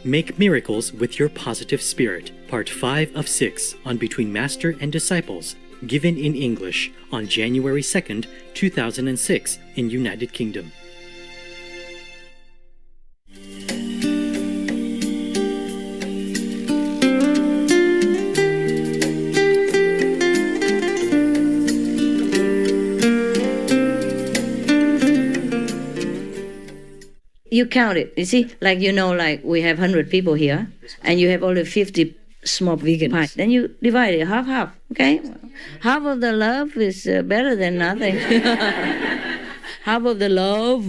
Make Miracles with Your Positive Spirit, Part 5 of 6 on Between Master and Disciples, given in English on January 2nd, 2006 in United Kingdom. You count it. You see, like we have 100 people here, and you have only 50 small vegan pies. Then you divide it half, okay? Half of the love is better than nothing. Half of the love.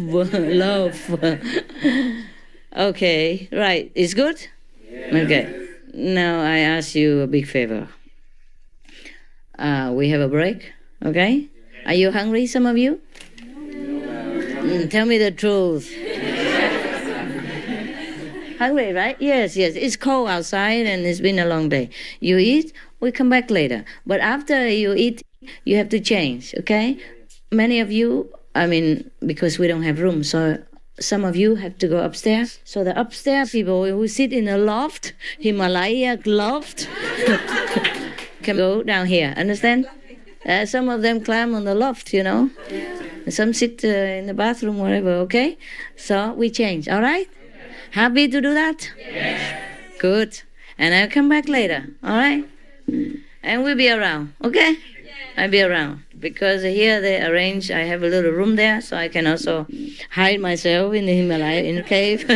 Okay, right. It's good? Yeah. Okay. Now I ask you a big favor. We have a break, okay? Are you hungry, some of you? Tell me the truth. Hungry, right? Yes. It's cold outside and it's been a long day. You eat, we come back later. But after you eat, you have to change, okay? Many of you, because we don't have room, so some of you have to go upstairs. So the upstairs people who sit in a loft, Himalaya loft, can go down here, understand? Some of them climb on the loft, Some sit in the bathroom, whatever, okay? So we change, all right? Happy to do that? Yes. Good. And I'll come back later, all right? And we'll be around, okay? Yes. I'll be around. Because here they arrange, I have a little room there, so I can also hide myself in the Himalaya, in the cave,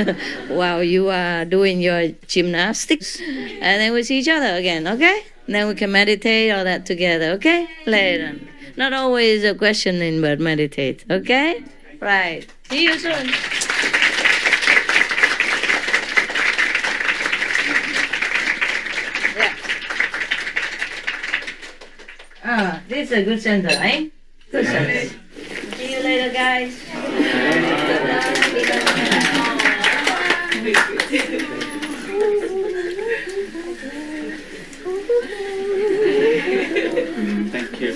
while you are doing your gymnastics. And then we see each other again, okay? Then we can meditate, all that together, okay? Later. Not always a questioning, but meditate, okay? Right. See you soon. This is a good center, eh? Good center. See you later, guys. Thank you.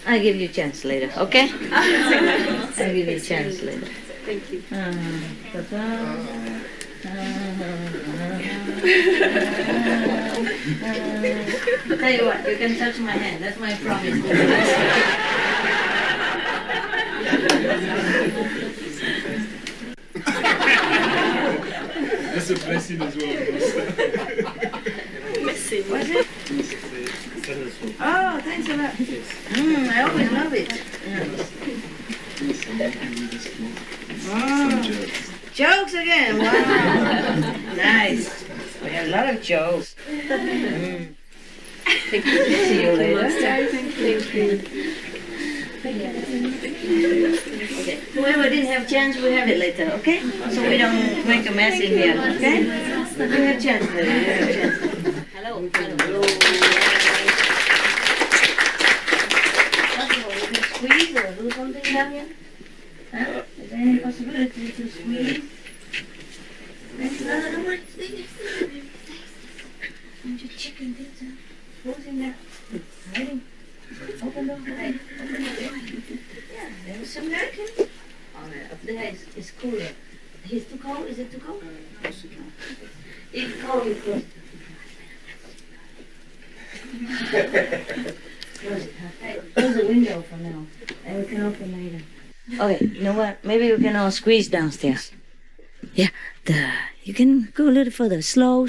I'll give you a chance later, okay? I'll give you a chance later. Thank you. Tell you what, you can touch my hand. That's my promise. That's a blessing as well. Blessing. What's it? Oh, thanks a lot. I always love it. Jokes again. Wow. Nice. We have a lot of jokes. See you later. Thank you. Okay. Whoever didn't have chance, we have it later, okay? So we don't make a mess in here, okay? We have chance later. Hello. You can squeeze or do something down here? Huh? Is there any possibility to squeeze? There's another one. And your chicken pizza. Who's in there? Hiding. Open the door. Yeah, there's some American. Alright, up there is cooler. He's too cold? Is it too cold? It's cold, we close it. Close it, huh? Close the window for now. And we can open later. Okay, you know what? Maybe we can all squeeze downstairs. Yeah, you can go a little further. Slow.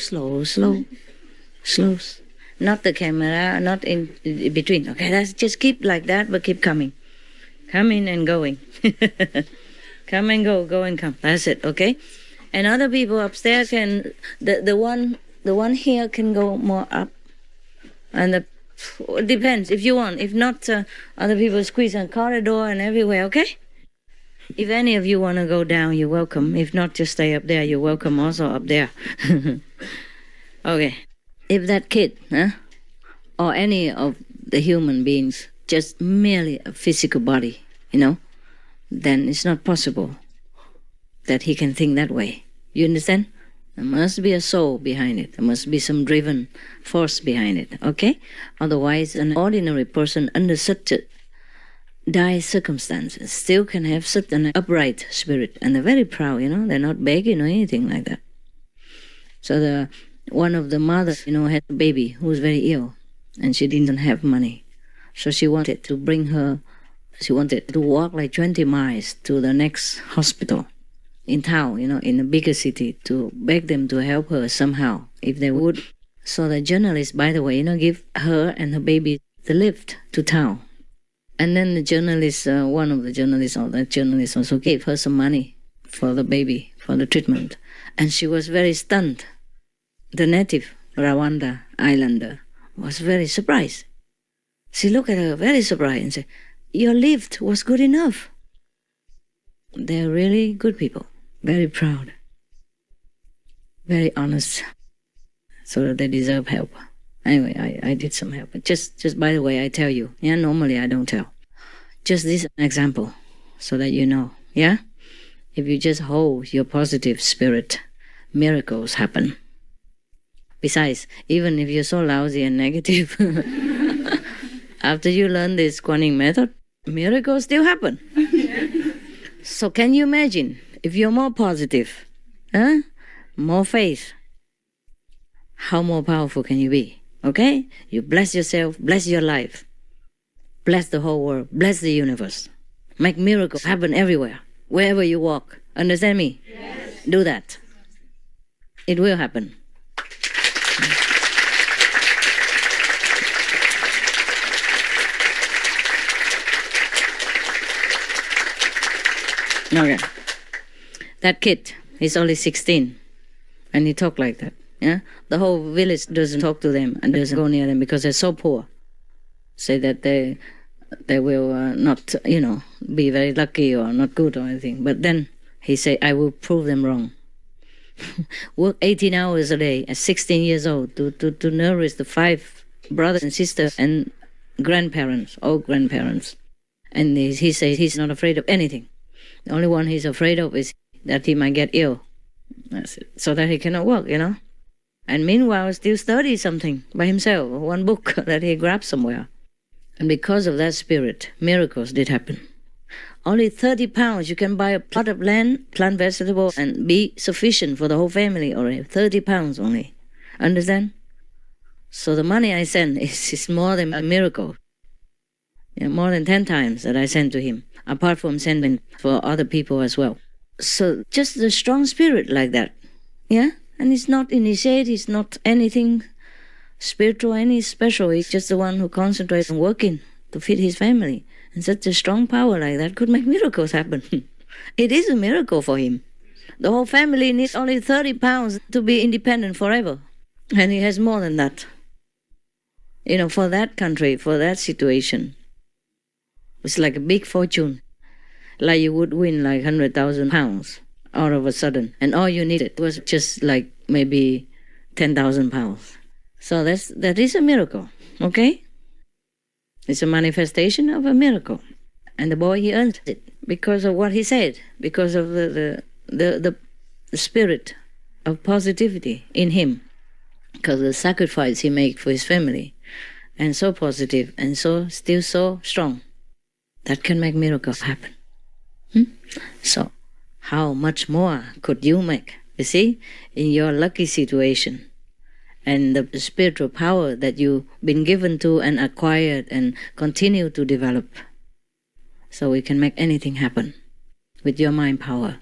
Not the camera, not in between. Okay, that's just keep like that, but keep coming. Coming and going. Come and go and come. That's it, okay? And other people upstairs can, the one here can go more up. And it depends if you want. If not, other people squeeze on corridor and everywhere, okay? If any of you want to go down, you're welcome. If not, just stay up there. You're welcome also up there. Okay. If that kid, or any of the human beings, just merely a physical body, then it's not possible that he can think that way. You understand? There must be a soul behind it. There must be some driven force behind it, okay? Otherwise, an ordinary person under such dire circumstances still can have such an upright spirit. And they're very proud, they're not begging or anything like that. So one of the mothers, had a baby who was very ill, and she didn't have money. So she wanted to walk like 20 miles to the next hospital in town, in a bigger city, to beg them to help her somehow, if they would. So the journalist, by the way, give her and her baby the lift to town. And then the journalist, one of the journalists, or the journalist also gave her some money for the baby, for the treatment. And she was very stunned. The native Rwanda islander was very surprised. She looked at her very surprised and said, "Your lift was good enough." They're really good people, very proud, very honest, so they deserve help. Anyway, I did some help. But just by the way, I tell you, normally I don't tell. Just this example, so that you know, If you just hold your positive spirit, miracles happen. Besides, even if you're so lousy and negative, after you learn this Quan Yin Method, miracles still happen. So can you imagine, if you're more positive, more faith, how more powerful can you be? Okay? You bless yourself, bless your life, bless the whole world, bless the universe. Make miracles happen everywhere, wherever you walk. Understand me? Yes. Do that. It will happen. Okay. That kid, he's only 16, and he talk like that. The whole village doesn't talk to them and doesn't go near them because they're so poor. Say that they will not, be very lucky or not good or anything. But then he say, "I will prove them wrong." Work 18 hours a day at 16 years old to nourish the 5 brothers and sisters and grandparents, all grandparents. And he says he's not afraid of anything. The only one he's afraid of is that he might get ill. That's it. So that he cannot work, And meanwhile, still study something by himself, one book that he grabbed somewhere. And because of that spirit, miracles did happen. Only 30 pounds, you can buy a plot of land, plant vegetables, and be sufficient for the whole family already. 30 pounds only. Understand? So the money I send is more than a miracle. More than 10 times that I send to him, apart from sending for other people as well. So just the strong spirit like that. And he's not initiated, he's not anything spiritual, any special. He's just the one who concentrates on working to feed his family. And such a strong power like that could make miracles happen. It is a miracle for him. The whole family needs only 30 pounds to be independent forever. And he has more than that. For that country, for that situation. It's like a big fortune. Like you would win like 100,000 pounds all of a sudden. And all you needed was just like maybe 10,000 pounds. So that is a miracle, okay? It's a manifestation of a miracle. And the boy, he earned it because of what he said, because of the spirit of positivity in him, because of the sacrifice he made for his family. And so positive and still so strong. That can make miracles happen. So, how much more could you make, you see, in your lucky situation? And the spiritual power that you've been given to and acquired and continue to develop. So we can make anything happen with your mind power.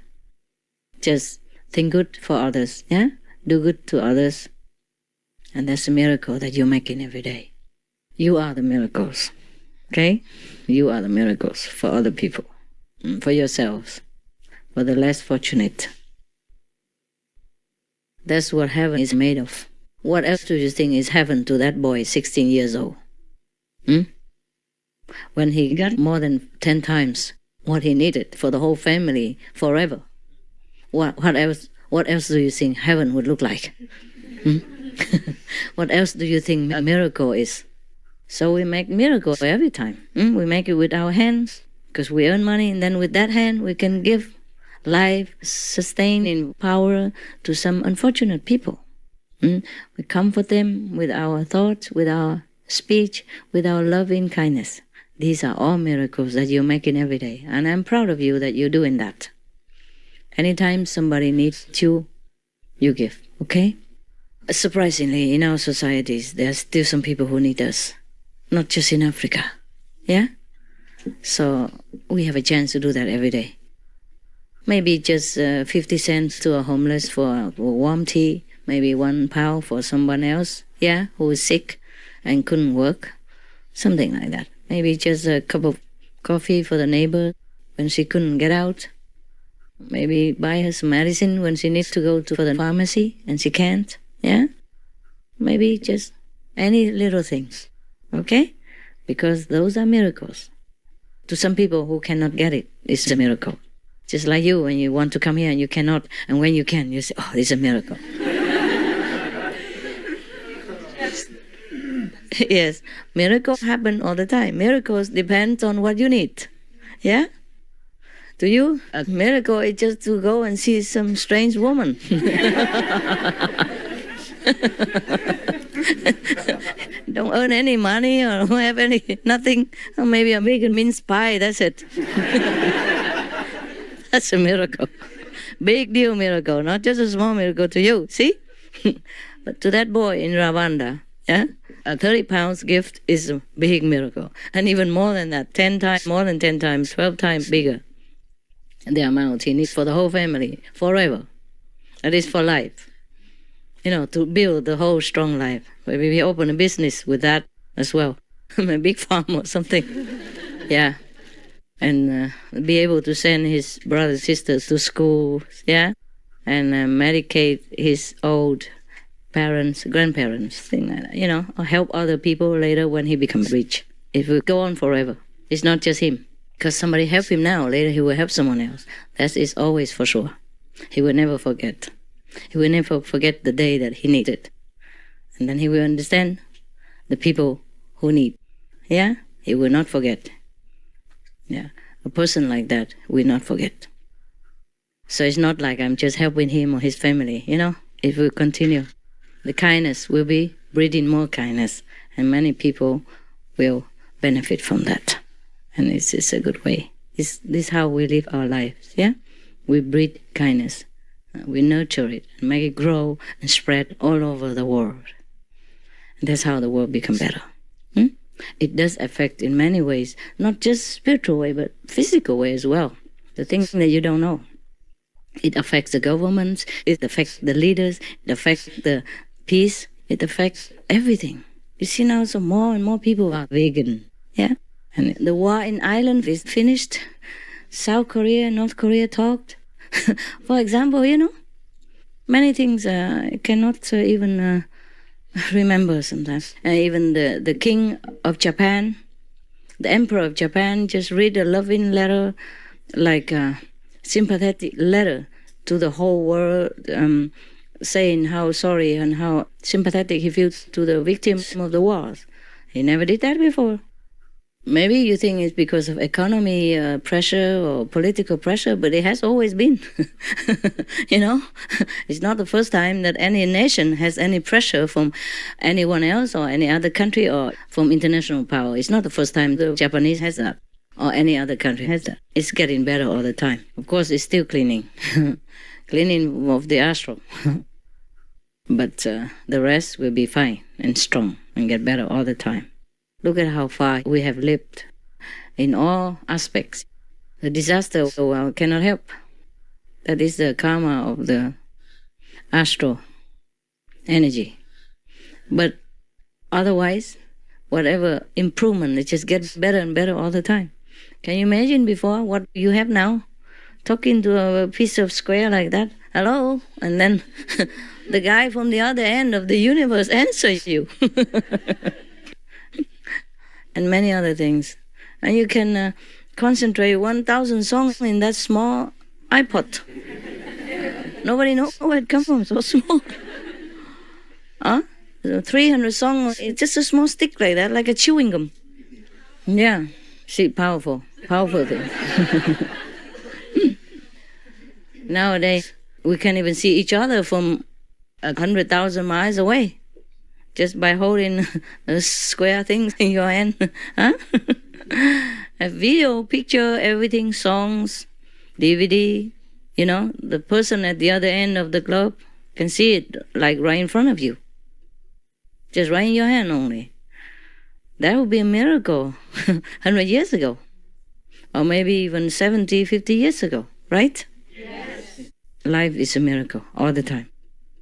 Just think good for others, Do good to others. And that's a miracle that you're making every day. You are the miracles, okay? You are the miracles for other people, for yourselves, for the less fortunate. That's what heaven is made of. What else do you think is heaven to that boy, 16 years old? When he got more than 10 times what he needed for the whole family forever, what else do you think heaven would look like? What else do you think a miracle is? So we make miracles every time. We make it with our hands, because we earn money, and then with that hand we can give life, sustaining power to some unfortunate people. We comfort them with our thoughts, with our speech, with our loving kindness. These are all miracles that you're making every day. And I'm proud of you that you're doing that. Anytime somebody needs you, you give, okay? Surprisingly, in our societies, there are still some people who need us, not just in Africa. Yeah? So we have a chance to do that every day. Maybe just 50 cents to a homeless for warm tea, maybe £1 for someone else, yeah, who is sick and couldn't work, something like that. Maybe just a cup of coffee for the neighbor when she couldn't get out. Maybe buy her some medicine when she needs to go to the pharmacy and she can't, yeah? Maybe just any little things, okay? Because those are miracles. To some people who cannot get it, it's a miracle. Just like you, when you want to come here and you cannot, and when you can, you say, oh, it's a miracle. Yes, miracles happen all the time. Miracles depend on what you need. Yeah? To you, a miracle is just to go and see some strange woman. Don't earn any money or don't have nothing. Or maybe a big mince pie, that's it. That's a miracle. Big deal miracle, not just a small miracle to you, see? But to that boy in Rwanda, yeah, a 30 pounds gift is a big miracle. And even more than that, 10 times, more than 10 times, 12 times bigger. The amount he needs for the whole family, forever. That is for life. You know, to build the whole strong life. Maybe we open a business with that as well. A big farm or something. Yeah. And be able to send his brothers and sisters to school, yeah? And medicate his old parents, grandparents, thing like that, you know, or help other people later when he becomes rich. It will go on forever. It's not just him. Because somebody helped him now, later he will help someone else. That is always for sure. He will never forget. He will never forget the day that he needed it. And then he will understand the people who need. Yeah? He will not forget. Yeah. A person like that will not forget. So it's not like I'm just helping him or his family, you know? It will continue. The kindness will be breeding more kindness. And many people will benefit from that. And it's a good way. This is how we live our lives, yeah? We breed kindness. We nurture it and make it grow and spread all over the world. And that's how the world becomes better. It does affect in many ways, not just spiritual way, but physical way as well. The things that you don't know. It affects the governments, it affects the leaders, it affects the peace, it affects everything. You see now, so more and more people are vegan, yeah? And the war in Ireland is finished. South Korea, North Korea talked. For example, you know, many things I cannot even remember sometimes. Even the king of Japan, the emperor of Japan, just read a loving letter, like a sympathetic letter to the whole world, saying how sorry and how sympathetic he feels to the victims of the wars. He never did that before. Maybe you think it's because of economy pressure or political pressure, but it has always been. You know, it's not the first time that any nation has any pressure from anyone else or any other country or from international power. It's not the first time the Japanese has that or any other country has that. It's getting better all the time. Of course, it's still cleaning, cleaning of the astral. But the rest will be fine and strong and get better all the time. Look at how far we have lived in all aspects. The disaster, well, cannot help. That is the karma of the astral energy. But otherwise, whatever improvement, it just gets better and better all the time. Can you imagine before what you have now? Talking to a piece of square like that, hello, and then the guy from the other end of the universe answers you. And many other things. And you can concentrate 1,000 songs in that small iPod. Nobody knows where it comes from, so small. 300 songs, it's just a small stick like that, like a chewing gum. Yeah, see, powerful thing. Nowadays, we can't even see each other from 100,000 miles away. Just by holding a square thing in your hand. A video, picture, everything, songs, DVD, you know, the person at the other end of the globe, can see it like right in front of you. Just right in your hand only. That would be a miracle 100 years ago. Or maybe even 70, 50 years ago, right? Yes. Life is a miracle all the time.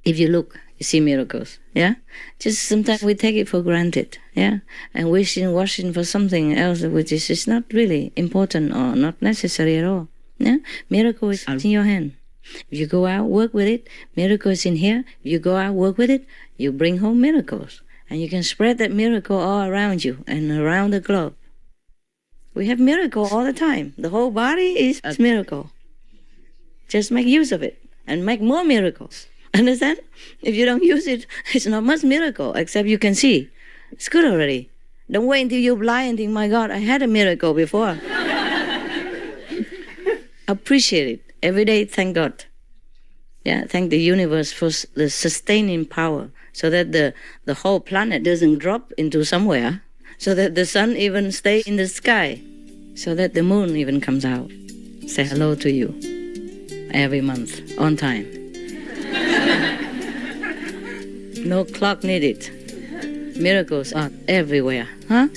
If you look, you see miracles, yeah? Just sometimes we take it for granted, yeah? And wishing for something else which is not really important or not necessary at all, yeah? Miracle is in your hand. If you go out, work with it, miracle is in here. If you go out, work with it, you bring home miracles. And you can spread that miracle all around you and around the globe. We have miracle all the time. The whole body is a miracle. Just make use of it and make more miracles. Understand? If you don't use it, it's not much miracle, except you can see. It's good already. Don't wait until you're blind and think, my God, I had a miracle before. Appreciate it. Every day, thank God. Yeah, thank the universe for the sustaining power so that the whole planet doesn't drop into somewhere, so that the sun even stays in the sky, so that the moon even comes out. Say hello to you every month, on time. No clock needed. Miracles are everywhere, huh?